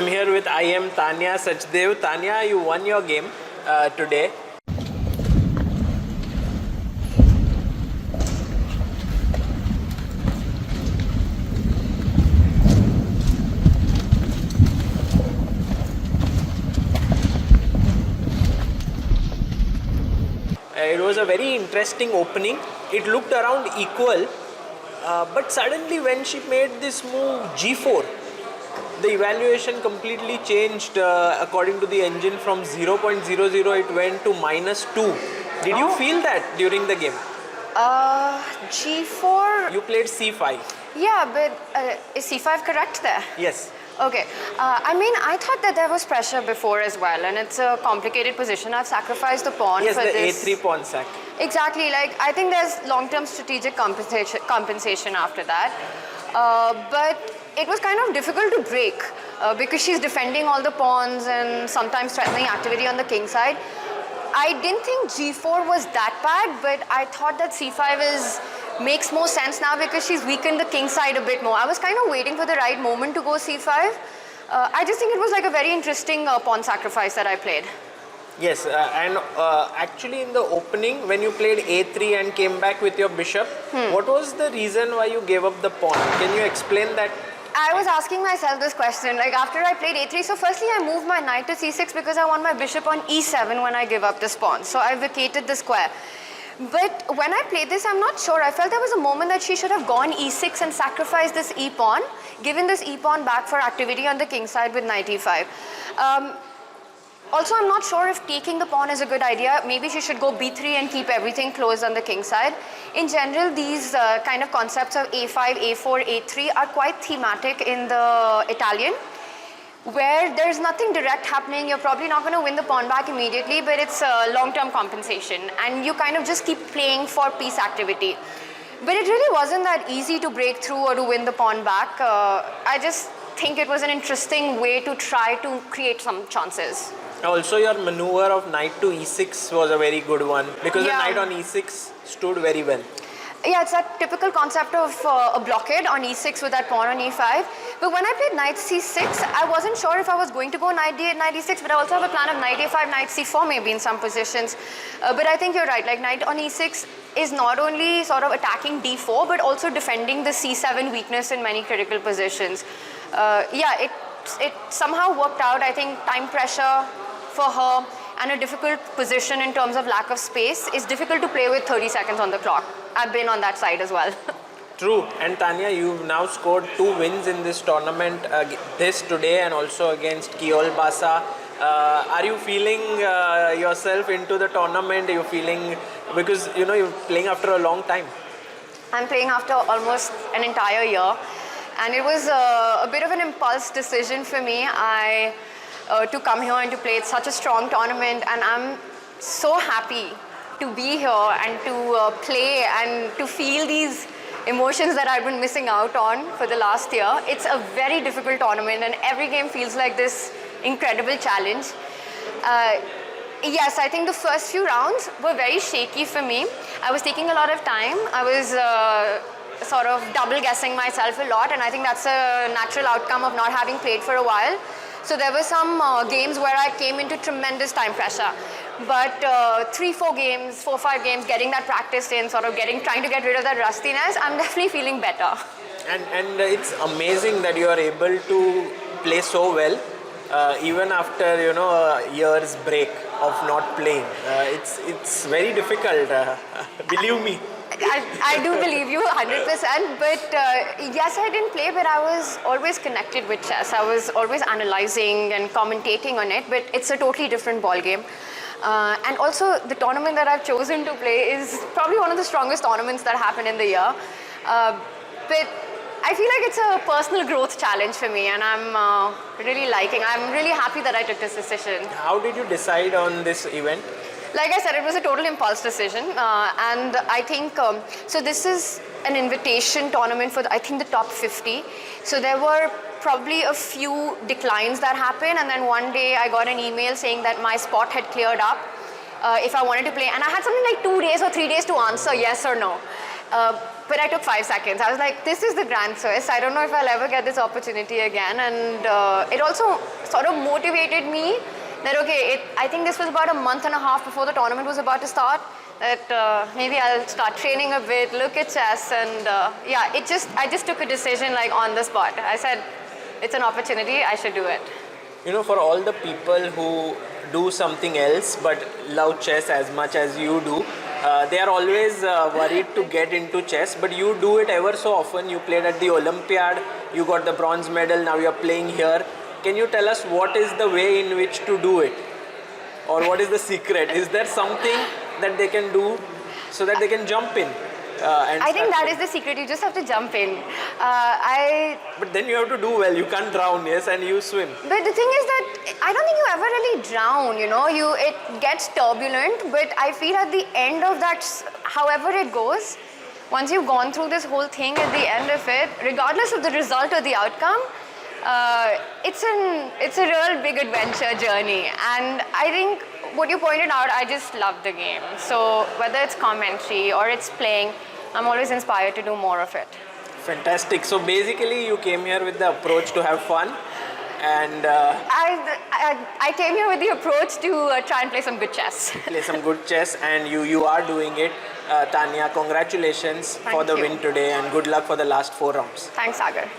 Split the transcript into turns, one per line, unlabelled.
I'm here with Tania Sachdev. Tania, you won your game today. It was a very interesting opening. It looked around equal, but suddenly when she made this move G4, the evaluation completely changed according to the engine. From 0.00 it went to -2. Did you feel that during the game?
G4.
You played C5.
Yeah, but is C5 correct there?
Yes.
Okay. I mean, I thought that there was pressure before as well, and it's a complicated position. I've sacrificed the pawn
Yes,
for
the
this.
A3 pawn sack.
Exactly. Like, I think there's long-term strategic compensation after that. But it was kind of difficult to break because she's defending all the pawns and sometimes threatening activity on the king side. I didn't think G4 was that bad, but I thought that C5 makes more sense now because she's weakened the king side a bit more. I was kind of waiting for the right moment to go C5. I just think it was like a very interesting pawn sacrifice that I played.
Yes, and actually in the opening, when you played A3 and came back with your bishop, what was the reason why you gave up the pawn? Can you explain that?
I was asking myself this question, like after I played A3, so firstly I moved my knight to C6 because I want my bishop on E7 when I give up this pawn. So I vacated the square. But when I played this, I'm not sure. I felt there was a moment that she should have gone E6 and sacrificed this E pawn, given this E pawn back for activity on the king side with knight E5. Also, I'm not sure if taking the pawn is a good idea. Maybe she should go B3 and keep everything closed on the king side. In general, these kind of concepts of A5, A4, A3 are quite thematic in the Italian, where there's nothing direct happening. You're probably not going to win the pawn back immediately, but it's a long-term compensation. And you kind of just keep playing for piece activity. But it really wasn't that easy to break through or to win the pawn back. I just think it was an interesting way to try to create some chances.
Also, your maneuver of knight to E6 was a very good one because the knight on E6 stood very well.
Yeah, it's that typical concept of a blockade on E6 with that pawn on E5. But when I played knight C6, I wasn't sure if I was going to go knight D8, knight E6, but I also have a plan of knight A5, knight C4 maybe in some positions. But I think you're right, like knight on E6 is not only sort of attacking D4, but also defending the C7 weakness in many critical positions. Yeah, it somehow worked out. I think time pressure for her and a difficult position in terms of lack of space is difficult to play with 30 seconds on the clock. I've been on that side as well.
True. And Tania, you've now scored 2 wins in this tournament, this today and also against Kiol Basa. Are you feeling yourself into the tournament? Are you feeling, because you're playing after a long time?
I'm playing after almost an entire year, and it was a bit of an impulse decision for me. To come here and to play. It's such a strong tournament, and I'm so happy to be here and to play and to feel these emotions that I've been missing out on for the last year. It's a very difficult tournament, and every game feels like this incredible challenge. Yes, I think the first few rounds were very shaky for me. I was taking a lot of time. I was sort of double guessing myself a lot, and I think that's a natural outcome of not having played for a while. So there were some games where I came into tremendous time pressure. But 3-4 games, 4-5 games, getting that practice in, sort of trying to get rid of that rustiness, I'm definitely feeling better.
And it's amazing that you are able to play so well, even after a year's break of not playing. It's very difficult, believe me.
I do believe you 100%, but yes, I didn't play, but I was always connected with chess. I was always analyzing and commentating on it, but it's a totally different ball game. And also, the tournament that I've chosen to play is probably one of the strongest tournaments that happen in the year. But I feel like it's a personal growth challenge for me, and I'm really happy that I took this decision.
How did you decide on this event?
Like I said, it was a total impulse decision, and I think, so this is an invitation tournament for, I think, the top 50. So there were probably a few declines that happened, and then one day I got an email saying that my spot had cleared up if I wanted to play, and I had something like 2 days or 3 days to answer yes or no. But I took 5 seconds. I was like, this is the Grand Swiss. I don't know if I'll ever get this opportunity again. And it also sort of motivated me that, okay, I think this was about a month and a half before the tournament was about to start, that maybe I'll start training a bit, look at chess, and yeah, I just took a decision like on the spot. I said, it's an opportunity, I should do it.
You know, for all the people who do something else but love chess as much as you do, they are always worried to get into chess, but you do it ever so often. You played at the Olympiad, you got the bronze medal, now you're playing here. Can you tell us what is the way in which to do it? Or what is the secret? Is there something that they can do so that they can jump in?
I think that is the secret. You just have to jump in.
But then you have to do well. You can't drown, yes, and you swim.
But the thing is that I don't think you ever really drown. You know, it gets turbulent. But I feel at the end of that, however it goes, once you've gone through this whole thing, at the end of it, regardless of the result or the outcome, it's a real big adventure journey. And I think what you pointed out, I just love the game. So whether it's commentary or it's playing, I'm always inspired to do more of it.
Fantastic. So basically you came here with the approach to have fun, and
I came here with the approach to try and play some good chess.
play some good chess, and you are doing it. Tania, congratulations for the win today, and good luck for the last 4 rounds.
Thanks, Sagar.